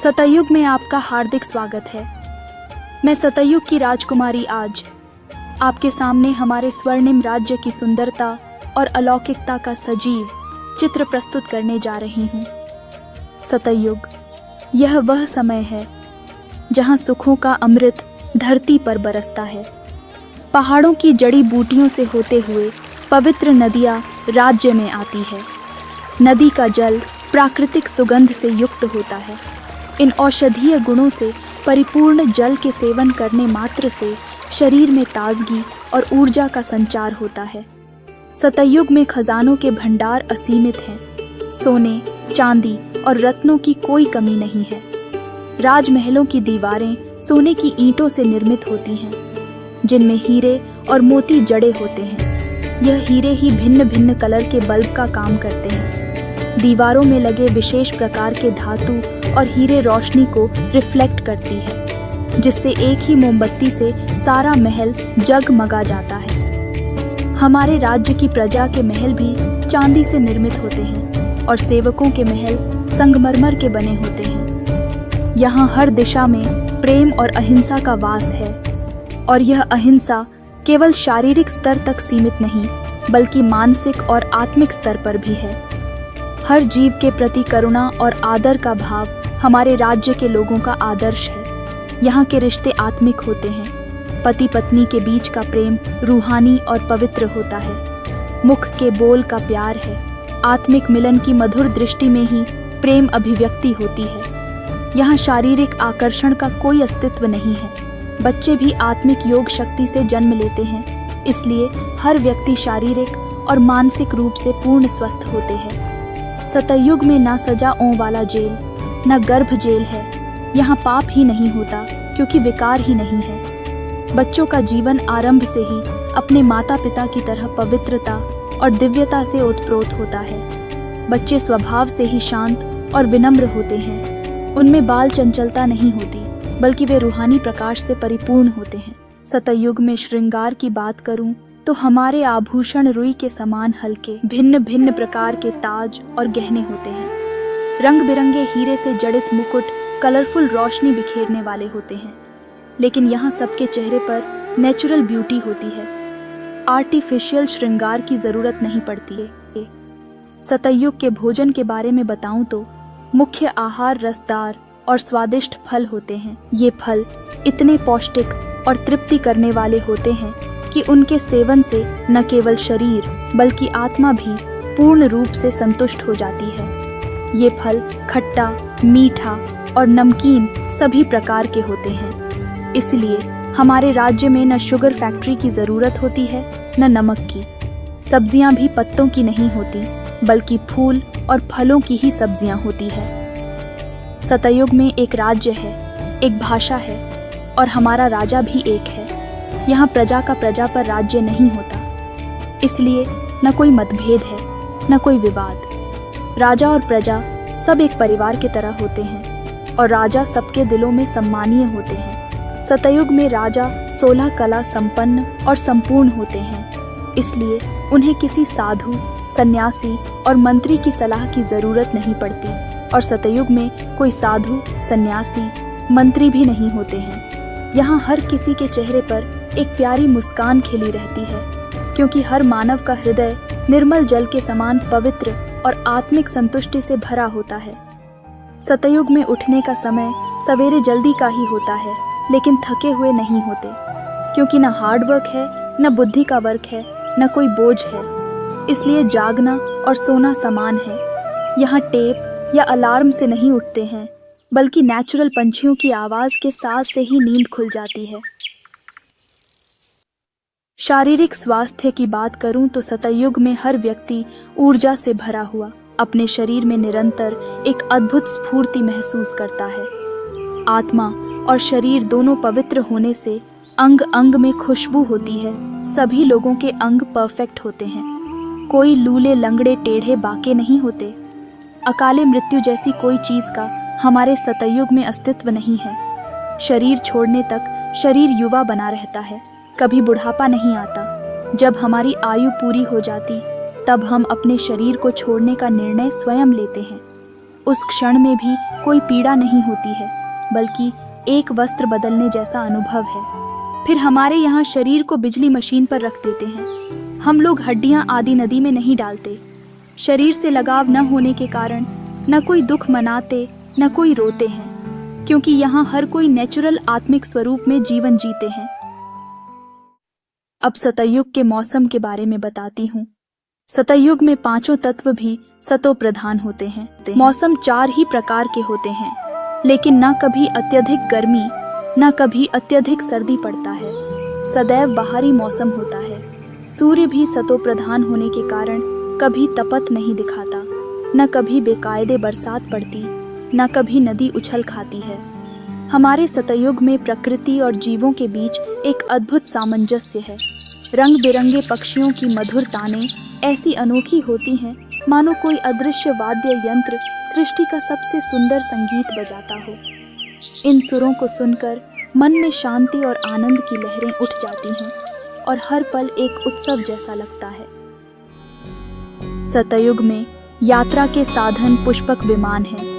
सतयुग में आपका हार्दिक स्वागत है। मैं सतयुग की राजकुमारी आज आपके सामने हमारे स्वर्णिम राज्य की सुंदरता और अलौकिकता का सजीव चित्र प्रस्तुत करने जा रही हूँ। सतयुग, यह वह समय है जहाँ सुखों का अमृत धरती पर बरसता है। पहाड़ों की जड़ी बूटियों से होते हुए पवित्र नदियाँ राज्य में आती है। नदी का जल प्राकृतिक सुगंध से युक्त होता है। इन औषधीय गुणों से परिपूर्ण जल के सेवन करने मात्र से शरीर में ताजगी और ऊर्जा का संचार होता है। सतयुग में खजानों के भंडार असीमित हैं। सोने, चांदी और रत्नों की कोई कमी नहीं है। राजमहलों की दीवारें सोने की ईंटों से निर्मित होती हैं, जिनमें हीरे और मोती जड़े होते हैं। यह हीरे ही भिन्न भिन्न कलर के बल्ब का काम करते हैं। दीवारों में लगे विशेष प्रकार के धातु और हीरे रोशनी को रिफ्लेक्ट करती है, जिससे एक ही मोमबत्ती से सारा महल जगमगा जाता है। हमारे राज्य की प्रजा के महल भी चांदी से निर्मित होते हैं और सेवकों के महल संगमरमर के बने होते हैं। यहाँ हर दिशा में प्रेम और अहिंसा का वास है, और यह अहिंसा केवल शारीरिक स्तर तक सीमित नहीं, बल्कि मानसिक और आत्मिक स्तर पर भी है। हर जीव के प्रति करुणा और आदर का भाव हमारे राज्य के लोगों का आदर्श है। यहाँ के रिश्ते आत्मिक होते हैं। पति पत्नी के बीच का प्रेम रूहानी और पवित्र होता है। मुख के बोल का प्यार है। आत्मिक मिलन की मधुर दृष्टि में ही प्रेम अभिव्यक्ति होती है। यहाँ शारीरिक आकर्षण का कोई अस्तित्व नहीं है। बच्चे भी आत्मिक योग शक्ति से जन्म लेते हैं, इसलिए हर व्यक्ति शारीरिक और मानसिक रूप से पूर्ण स्वस्थ होते हैं। सतयुग में ना सजाओं वाला जेल, न गर्भ जेल है। यहाँ पाप ही नहीं होता, क्योंकि विकार ही नहीं है। बच्चों का जीवन आरंभ से ही अपने माता पिता की तरह पवित्रता और दिव्यता से ओतप्रोत होता है। बच्चे स्वभाव से ही शांत और विनम्र होते हैं। उनमें बाल चंचलता नहीं होती, बल्कि वे रूहानी प्रकाश से परिपूर्ण होते हैं। सतयुग में श्रृंगार की बात करूं तो हमारे आभूषण रुई के समान हल्के भिन्न भिन्न प्रकार के ताज और गहने होते हैं। रंग बिरंगे हीरे से जड़ित मुकुट कलरफुल रोशनी बिखेरने वाले होते हैं। लेकिन यहाँ सबके चेहरे पर नेचुरल ब्यूटी होती है। आर्टिफिशियल श्रृंगार की जरूरत नहीं पड़ती है। सतयुग के भोजन के बारे में बताऊं तो मुख्य आहार रसदार और स्वादिष्ट फल होते हैं। ये फल इतने पौष्टिक और तृप्ति करने वाले होते हैं कि उनके सेवन से न केवल शरीर बल्कि आत्मा भी पूर्ण रूप से संतुष्ट हो जाती है। ये फल खट्टा, मीठा और नमकीन सभी प्रकार के होते हैं। इसलिए हमारे राज्य में न शुगर फैक्ट्री की जरूरत होती है, न नमक की। सब्जियां भी पत्तों की नहीं होती, बल्कि फूल और फलों की ही सब्जियां होती है। सतयुग में एक राज्य है, एक भाषा है, और हमारा राजा भी एक है। यहाँ प्रजा का प्रजा पर राज्य नहीं होता, इसलिए न कोई मतभेद है, न कोई विवाद। राजा और प्रजा सब एक परिवार की तरह होते हैं, और राजा सबके दिलों में सम्मानीय होते हैं। सतयुग में राजा 16 कला संपन्न और संपूर्ण होते हैं, इसलिए उन्हें किसी साधु, सन्यासी और मंत्री की सलाह की जरूरत नहीं पड़ती। और सतयुग में कोई साधु, सन्यासी, मंत्री भी नहीं होते हैं। यहाँ हर किसी के चेहरे पर एक प्यारी मुस्कान खिली रहती है, क्योंकि हर मानव का हृदय निर्मल जल के समान पवित्र और आत्मिक संतुष्टि से भरा होता है। सतयुग में उठने का समय सवेरे जल्दी का ही होता है, लेकिन थके हुए नहीं होते, क्योंकि न हार्ड वर्क है, न बुद्धि का वर्क है, न कोई बोझ है। इसलिए जागना और सोना समान है। यहाँ टेप या अलार्म से नहीं उठते हैं, बल्कि नेचुरल पंछियों की आवाज के साथ से ही नींद खुल जाती है। शारीरिक स्वास्थ्य की बात करूं तो सतयुग में हर व्यक्ति ऊर्जा से भरा हुआ अपने शरीर में निरंतर एक अद्भुत स्फूर्ति महसूस करता है। आत्मा और शरीर दोनों पवित्र होने से अंग अंग में खुशबू होती है। सभी लोगों के अंग परफेक्ट होते हैं। कोई लूले लंगड़े टेढ़े बाके नहीं होते। अकाले मृत्यु जैसी कोई चीज का हमारे सतयुग में अस्तित्व नहीं है। शरीर छोड़ने तक शरीर युवा बना रहता है, कभी बुढ़ापा नहीं आता। जब हमारी आयु पूरी हो जाती, तब हम अपने शरीर को छोड़ने का निर्णय स्वयं लेते हैं। उस क्षण में भी कोई पीड़ा नहीं होती है, बल्कि एक वस्त्र बदलने जैसा अनुभव है। फिर हमारे यहाँ शरीर को बिजली मशीन पर रख देते हैं। हम लोग हड्डियां आदि नदी में नहीं डालते। शरीर से लगाव न होने के कारण न कोई दुख मनाते न कोई रोते हैं, क्योंकि यहाँ हर कोई नेचुरल आत्मिक स्वरूप में जीवन जीते हैं। अब सतयुग के मौसम के बारे में बताती हूँ। सतयुग में पांचों तत्व भी सतो प्रधान होते हैं। मौसम 4 ही प्रकार के होते हैं, लेकिन न कभी अत्यधिक गर्मी न कभी अत्यधिक सर्दी पड़ता है। सदैव बाहरी मौसम होता है। सूर्य भी सतो प्रधान होने के कारण कभी तपत नहीं दिखाता, न कभी बेकायदे बरसात पड़ती, न कभी नदी उछल खाती है। हमारे सतयुग में प्रकृति और जीवों के बीच एक अद्भुत सामंजस्य है। रंग बिरंगे पक्षियों की मधुर ताने ऐसी अनोखी होती हैं मानो कोई अदृश्य वाद्य यंत्र सृष्टि का सबसे सुंदर संगीत बजाता हो। इन सुरों को सुनकर मन में शांति और आनंद की लहरें उठ जाती हैं और हर पल एक उत्सव जैसा लगता है। सतयुग में यात्रा के साधन पुष्पक विमान हैं।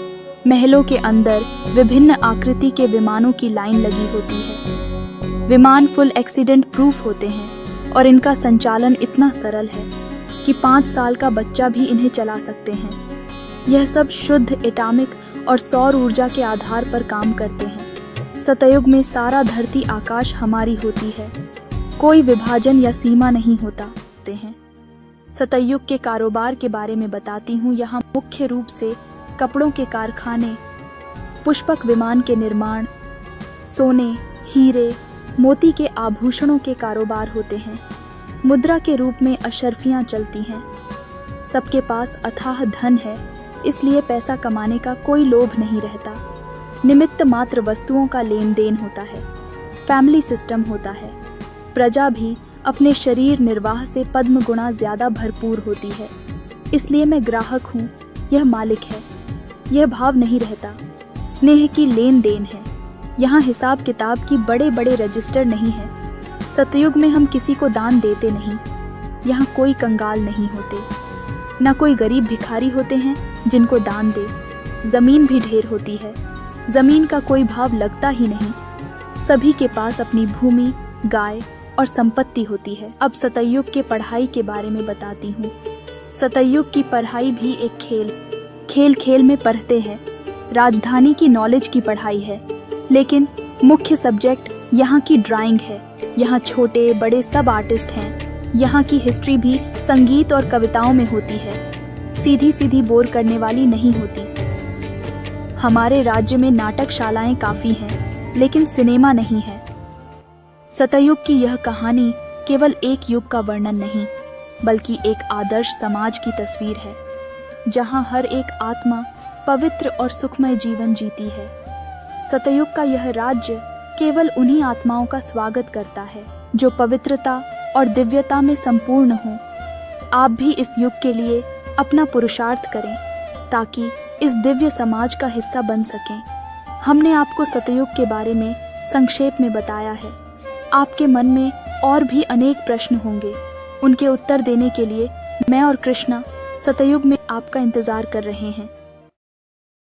महलों के अंदर विभिन्न आकृति के विमानों की लाइन लगी होती है। विमान फुल एक्सीडेंट प्रूफ होते हैं और इनका संचालन इतना सरल है कि 5 साल का बच्चा भी इन्हें चला सकते हैं। यह सब शुद्ध एटॉमिक और सौर ऊर्जा के आधार पर काम करते हैं। सतयुग में सारा धरती आकाश हमारी होती है। कोई विभाजन या सीमा नहीं होता हैं। सतयुग के कारोबार के बारे में बताती हूँ। यहाँ मुख्य रूप से कपड़ों के कारखाने, पुष्पक विमान के निर्माण, सोने, हीरे, मोती के आभूषणों के कारोबार होते हैं। मुद्रा के रूप में अशर्फियां चलती हैं। सबके पास अथाह धन है, इसलिए पैसा कमाने का कोई लोभ नहीं रहता। निमित्त मात्र वस्तुओं का लेन देन होता है। फैमिली सिस्टम होता है। प्रजा भी अपने शरीर निर्वाह से पद्म गुणा ज्यादा भरपूर होती है। इसलिए मैं ग्राहक हूँ, यह मालिक है। यह भाव नहीं रहता। स्नेह की लेन देन है। यहाँ हिसाब किताब की बड़े बड़े रजिस्टर नहीं है। सतयुग में हम किसी को दान देते नहीं। यहाँ कोई कंगाल नहीं होते, न कोई गरीब भिखारी होते हैं जिनको दान दे। जमीन भी ढेर होती है। जमीन का कोई भाव लगता ही नहीं। सभी के पास अपनी भूमि, गाय और संपत्ति होती है। अब सतयुग के पढ़ाई के बारे में बताती हूँ। सतयुग की पढ़ाई भी एक खेल खेल में पढ़ते हैं। राजधानी की नॉलेज की पढ़ाई है, लेकिन मुख्य सब्जेक्ट यहाँ की ड्राइंग है। यहाँ छोटे बड़े सब आर्टिस्ट हैं। यहाँ की हिस्ट्री भी संगीत और कविताओं में होती है। सीधी सीधी बोर करने वाली नहीं होती। हमारे राज्य में नाटकशालाएं काफी हैं, लेकिन सिनेमा नहीं है। सतयुग की यह कहानी केवल एक युग का वर्णन नहीं, बल्कि एक आदर्श समाज की तस्वीर है, जहाँ हर एक आत्मा पवित्र और सुखमय जीवन जीती है। सतयुग का यह राज्य केवल उन्हीं आत्माओं का स्वागत करता है जो पवित्रता और दिव्यता में संपूर्ण हो। आप भी इस युग के लिए अपना पुरुषार्थ करें ताकि इस दिव्य समाज का हिस्सा बन सकें। हमने आपको सतयुग के बारे में संक्षेप में बताया है। आपके मन में और भी अनेक प्रश्न होंगे। उनके उत्तर देने के लिए मैं और कृष्णा सतयुग में आपका इंतजार कर रहे हैं।